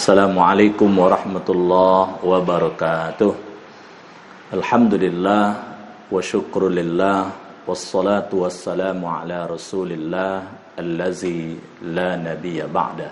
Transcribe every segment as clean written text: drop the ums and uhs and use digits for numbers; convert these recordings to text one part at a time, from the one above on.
Assalamualaikum warahmatullahi wabarakatuh. Alhamdulillah wa syukrulillah wassalatu wassalamu ala rasulillah allazi la nabiyya ba'da.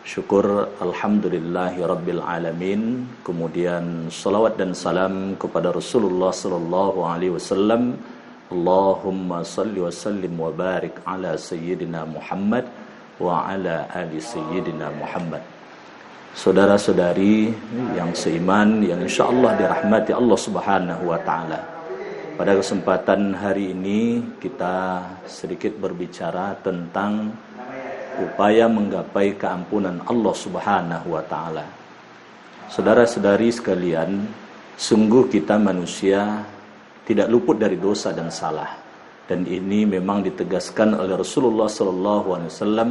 Syukur alhamdulillahi rabbil alamin. Kemudian salawat dan salam kepada Rasulullah sallallahu alaihi wasallam. Allahumma salli wa sallim wa barik ala sayyidina Muhammad wa ala ali sayyidina Muhammad. Saudara-saudari yang seiman, yang insyaallah dirahmati Allah Subhanahu wa taala. Pada kesempatan hari ini kita sedikit berbicara tentang upaya menggapai keampunan Allah Subhanahu wa taala. Saudara-saudari sekalian, sungguh kita manusia tidak luput dari dosa dan salah. Dan ini memang ditegaskan oleh Rasulullah sallallahu alaihi wasallam,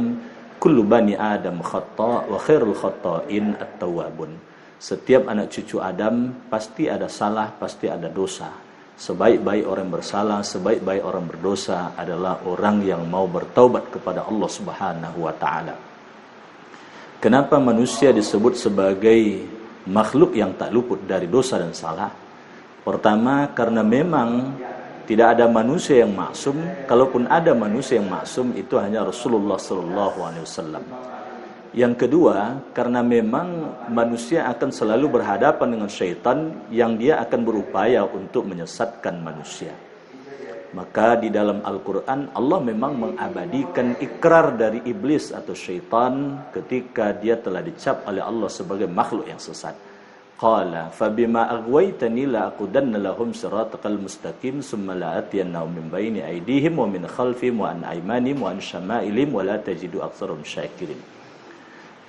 kullu bani Adam khata' wa khairul khata'in at-tawwabun. Setiap anak cucu Adam pasti ada salah, pasti ada dosa. Sebaik-baik orang bersalah, sebaik-baik orang berdosa adalah orang yang mau bertaubat kepada Allah Subhanahu wa taala. Kenapa manusia disebut sebagai makhluk yang tak luput dari dosa dan salah? Pertama, karena memang tidak ada manusia yang maksum. Kalaupun ada manusia yang maksum, itu hanya Rasulullah SAW. Yang kedua, karena memang manusia akan selalu berhadapan dengan syaitan yang dia akan berupaya untuk menyesatkan manusia. Maka di dalam Al-Quran Allah memang mengabadikan ikrar dari iblis atau syaitan ketika dia telah dicap oleh Allah sebagai makhluk yang sesat. Qala fabima aghwaytani la aqudanna lahum siratal mustaqim summa la atiyannahum min bayni aydihim wa min khalfihim wa an aymanihim wa an syama'ilihim wa la tajidu aktsarahum syakirin.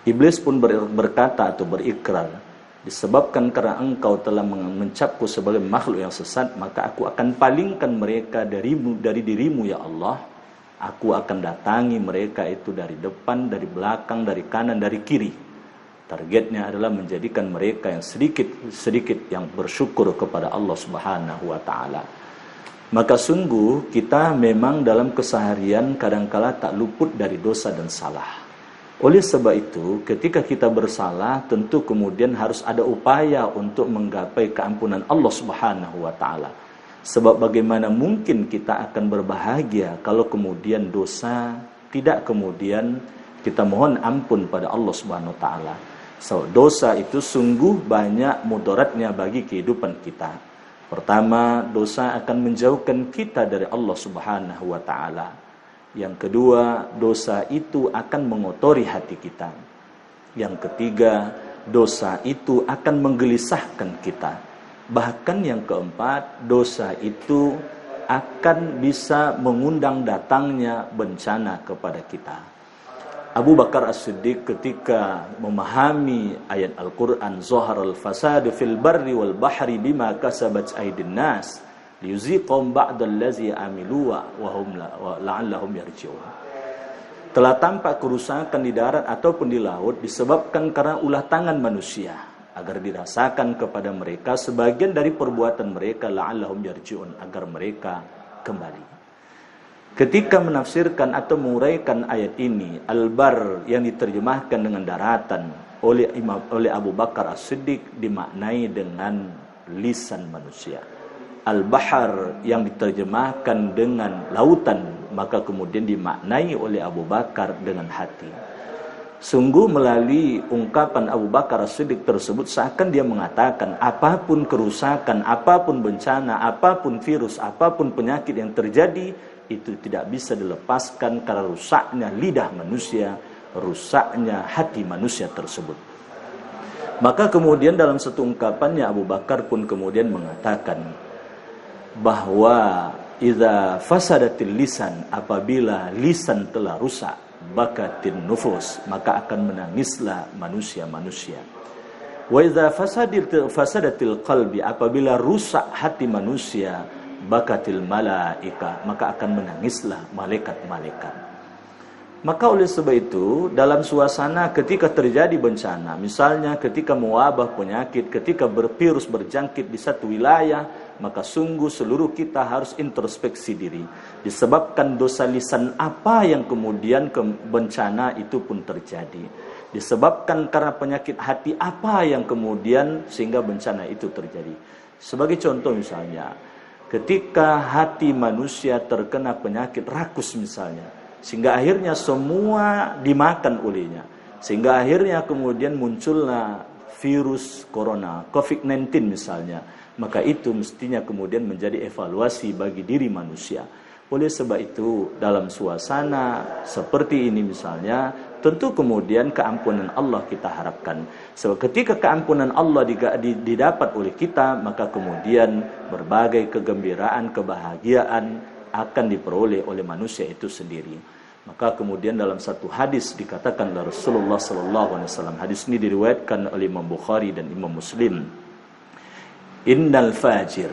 Iblis pun berkata atau berikrar, disebabkan karena engkau telah mencapku sebagai makhluk yang sesat, maka aku akan palingkan mereka dari dirimu ya Allah. Aku akan datangi mereka itu dari depan, dari belakang, dari kanan, dari kiri. Targetnya adalah menjadikan mereka yang sedikit yang bersyukur kepada Allah Subhanahu wa taala. Maka sungguh kita memang dalam keseharian kadangkala tak luput dari dosa dan salah. Oleh sebab itu, ketika kita bersalah, tentu kemudian harus ada upaya untuk menggapai keampunan Allah Subhanahu wa taala. Sebab bagaimana mungkin kita akan berbahagia kalau kemudian dosa tidak kemudian kita mohon ampun pada Allah Subhanahu wa taala. So, dosa itu sungguh banyak mudaratnya bagi kehidupan kita. Pertama, dosa akan menjauhkan kita dari Allah Subhanahu wa taala. Yang kedua, dosa itu akan mengotori hati kita. Yang ketiga, dosa itu akan menggelisahkan kita. Bahkan yang keempat, dosa itu akan bisa mengundang datangnya bencana kepada kita. Abu Bakar As-Siddiq ketika memahami ayat Al-Quran, Zaharal fasadu fil barri wal bahri bima kasabat aydin nas liyuziqahum ba'dallazi amilu wa hum la'allahum yarji'un. Telah tampak kerusakan di darat ataupun di laut disebabkan karena ulah tangan manusia, agar dirasakan kepada mereka sebagian dari perbuatan mereka, la'allahum yarji'un, agar mereka kembali. Ketika menafsirkan atau menguraikan ayat ini, al-bar yang diterjemahkan dengan daratan oleh Abu Bakar As-Siddiq dimaknai dengan lisan manusia. Al-bahar yang diterjemahkan dengan lautan, maka kemudian dimaknai oleh Abu Bakar dengan hati. Sungguh melalui ungkapan Abu Bakar As-Siddiq tersebut seakan dia mengatakan apapun kerusakan, apapun bencana, apapun virus, apapun penyakit yang terjadi, itu tidak bisa dilepaskan karena rusaknya lidah manusia, rusaknya hati manusia tersebut. Maka kemudian dalam satu ungkapannya Abu Bakar pun kemudian mengatakan bahwa idza fasadatil lisan, apabila lisan telah rusak, bakatin nufus, maka akan menangislah manusia-manusia. Wa idza fasadatil qalbi, apabila rusak hati manusia, bakatil malaika, maka akan menangislah malaikat-malaikat. Maka oleh sebab itu, dalam suasana ketika terjadi bencana, misalnya ketika mewabah penyakit, ketika virus berjangkit di satu wilayah, maka sungguh seluruh kita harus introspeksi diri. Disebabkan dosa lisan apa yang kemudian bencana itu pun terjadi. Disebabkan karena penyakit hati apa yang kemudian sehingga bencana itu terjadi. Sebagai contoh misalnya, ketika hati manusia terkena penyakit rakus misalnya, sehingga akhirnya semua dimakan olehnya, sehingga akhirnya kemudian muncullah virus corona, COVID-19 misalnya, maka itu mestinya kemudian menjadi evaluasi bagi diri manusia. Oleh sebab itu, dalam suasana seperti ini misalnya, tentu kemudian keampunan Allah kita harapkan. Sebab ketika keampunan Allah didapat oleh kita, maka kemudian berbagai kegembiraan, kebahagiaan akan diperoleh oleh manusia itu sendiri. Maka kemudian dalam satu hadis dikatakan oleh Rasulullah SAW, hadis ini diriwayatkan oleh Imam Bukhari dan Imam Muslim. Innal fajir,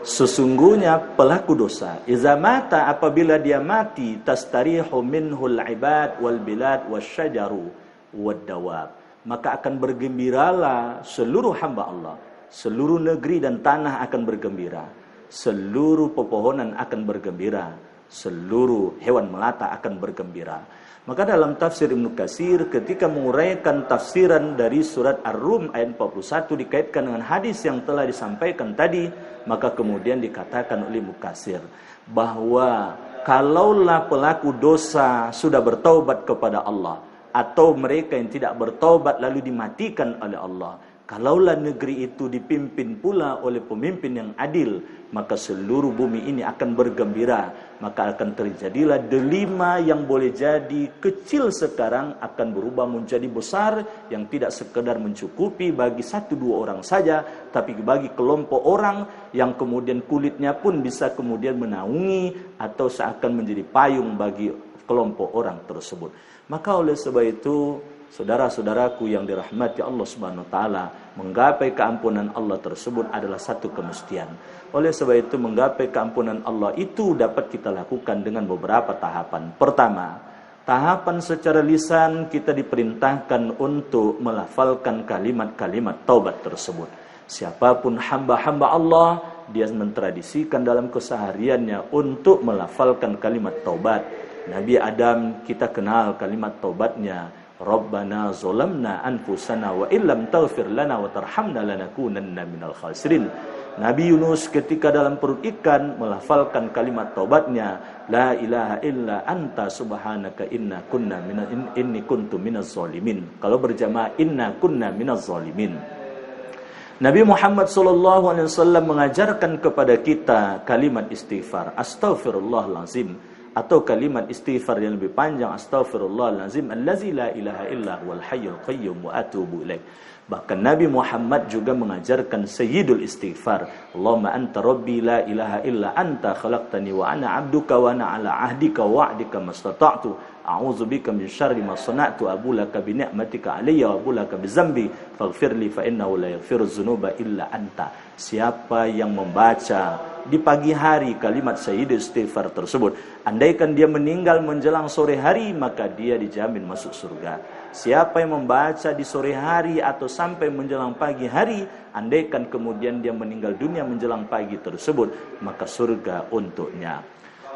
sesungguhnya pelaku dosa, iza mata, apabila dia mati, tastarihu minhul ibad wal bilad wasyajaru wad dawab, maka akan bergembiralah seluruh hamba Allah, seluruh negeri dan tanah akan bergembira, seluruh pepohonan akan bergembira, seluruh hewan melata akan bergembira. Maka dalam tafsir Ibnu Katsir ketika menguraikan tafsiran dari surat Ar-Rum ayat 41 dikaitkan dengan hadis yang telah disampaikan tadi, maka kemudian dikatakan oleh Ibnu Katsir bahwa kalaulah pelaku dosa sudah bertaubat kepada Allah, atau mereka yang tidak bertaubat lalu dimatikan oleh Allah, kalaulah negeri itu dipimpin pula oleh pemimpin yang adil, maka seluruh bumi ini akan bergembira. Maka akan terjadilah delima yang boleh jadi kecil sekarang akan berubah menjadi besar, yang tidak sekedar mencukupi bagi 1-2 orang saja, tapi bagi kelompok orang yang kemudian kulitnya pun bisa kemudian menaungi atau seakan menjadi payung bagi kelompok orang tersebut. Maka oleh sebab itu, saudara-saudaraku yang dirahmati Allah Subhanahu wa taala, menggapai keampunan Allah tersebut adalah satu kemestian. Oleh sebab itu, menggapai keampunan Allah itu dapat kita lakukan dengan beberapa tahapan. Pertama, tahapan secara lisan kita diperintahkan untuk melafalkan kalimat-kalimat taubat tersebut. Siapapun hamba-hamba Allah, dia mentradisikan dalam kesehariannya untuk melafalkan kalimat taubat. Nabi Adam kita kenal kalimat taubatnya, Rabbana zolamna anfusana wa illam taghfir lana wa tarhamna lanakunanna minal khasirin. Nabi Yunus ketika dalam perut ikan melafalkan kalimat taubatnya, la ilaha illa anta subhanaka inni kuntu minaz zalimin. Kalau berjamaah, inna kunna minaz zalimin. Nabi Muhammad SAW mengajarkan kepada kita kalimat istighfar, astaghfirullahalazim, atau kalimat istighfar yang lebih panjang, astaghfirullahalazim allazi la ilaha illa huwal hayyul qayyum wa atubu ilaih. Bahkan Nabi Muhammad juga mengajarkan sayyidul istighfar, Allahumma anta rabbi la ilaha illa anta khalaqtani wa ana abduka wa ana ala ahdika wa wa'dika mastata'tu a'udzubika min syarri ma sana'tu abulaka bi ni'matika alayya wa abulaka bi dzambi faghfirli fa innahu la yaghfiru dzunuba illa anta. Siapa yang membaca di pagi hari kalimat sayyidul istighfar tersebut, andaikan dia meninggal menjelang sore hari, maka dia dijamin masuk surga. Siapa yang membaca di sore hari atau sampai menjelang pagi hari, andaikan kemudian dia meninggal dunia menjelang pagi tersebut, maka surga untuknya.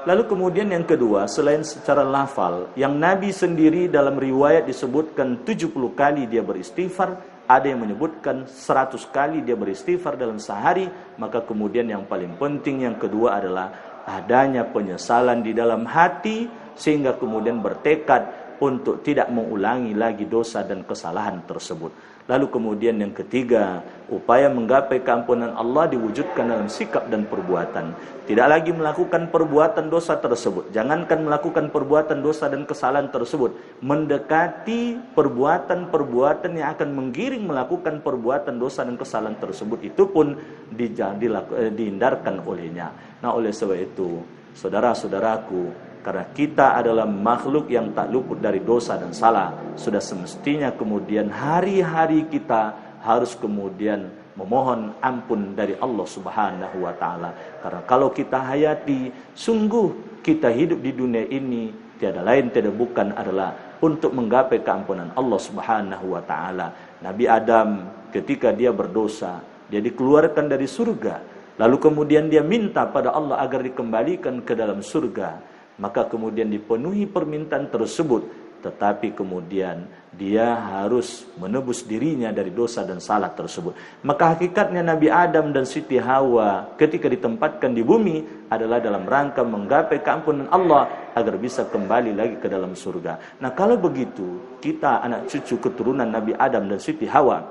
Lalu kemudian yang kedua, selain secara lafal, yang Nabi sendiri dalam riwayat disebutkan 70 kali dia beristighfar, ada yang menyebutkan 100 kali dia beristighfar dalam sehari. Maka kemudian yang paling penting yang kedua adalah adanya penyesalan di dalam hati, sehingga kemudian bertekad untuk tidak mengulangi lagi dosa dan kesalahan tersebut. Lalu kemudian yang ketiga, upaya menggapai keampunan Allah diwujudkan dalam sikap dan perbuatan. Tidak lagi melakukan perbuatan dosa tersebut. Jangankan melakukan perbuatan dosa dan kesalahan tersebut, mendekati perbuatan-perbuatan yang akan menggiring melakukan perbuatan dosa dan kesalahan tersebut, itu pun dihindarkan olehnya. Nah, oleh sebab itu, saudara-saudaraku, karena kita adalah makhluk yang tak luput dari dosa dan salah, sudah semestinya kemudian hari-hari kita harus kemudian memohon ampun dari Allah Subhanahu wa taala. Karena kalau kita hayati, sungguh kita hidup di dunia ini tiada lain tiada bukan adalah untuk menggapai keampunan Allah Subhanahu wa taala. Nabi Adam ketika dia berdosa, dia dikeluarkan dari surga, lalu kemudian dia minta pada Allah agar dikembalikan ke dalam surga. Maka kemudian dipenuhi permintaan tersebut, tetapi kemudian dia harus menebus dirinya dari dosa dan salah tersebut. Maka hakikatnya Nabi Adam dan Siti Hawa ketika ditempatkan di bumi adalah dalam rangka menggapai keampunan Allah agar bisa kembali lagi ke dalam surga. Nah, kalau begitu, kita anak cucu keturunan Nabi Adam dan Siti Hawa,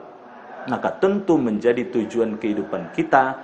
maka tentu menjadi tujuan kehidupan kita,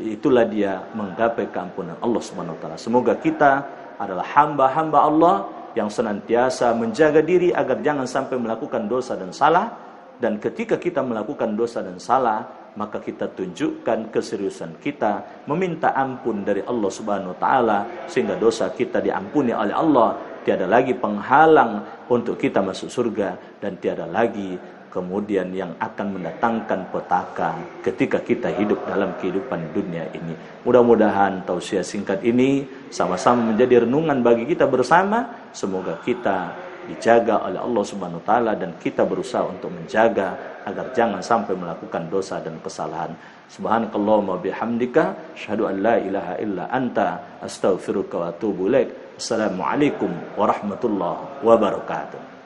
itulah dia menggapai keampunan Allah Subhanahu wa taala. Semoga kita adalah hamba-hamba Allah yang senantiasa menjaga diri agar jangan sampai melakukan dosa dan salah, dan ketika kita melakukan dosa dan salah, maka kita tunjukkan keseriusan kita meminta ampun dari Allah Subhanahu wa taala sehingga dosa kita diampuni oleh Allah. Tiada lagi penghalang untuk kita masuk surga, dan tiada lagi kemudian yang akan mendatangkan petaka ketika kita hidup dalam kehidupan dunia ini. Mudah-mudahan tausiah singkat ini sama-sama menjadi renungan bagi kita bersama. Semoga kita dijaga oleh Allah Subhanahu wa taala dan kita berusaha untuk menjaga agar jangan sampai melakukan dosa dan kesalahan. Subhanakallahumma bihamdika asyhadu an la ilaha illa anta astaghfiruka wa atubu ilaik. Assalamualaikum warahmatullahi wabarakatuh.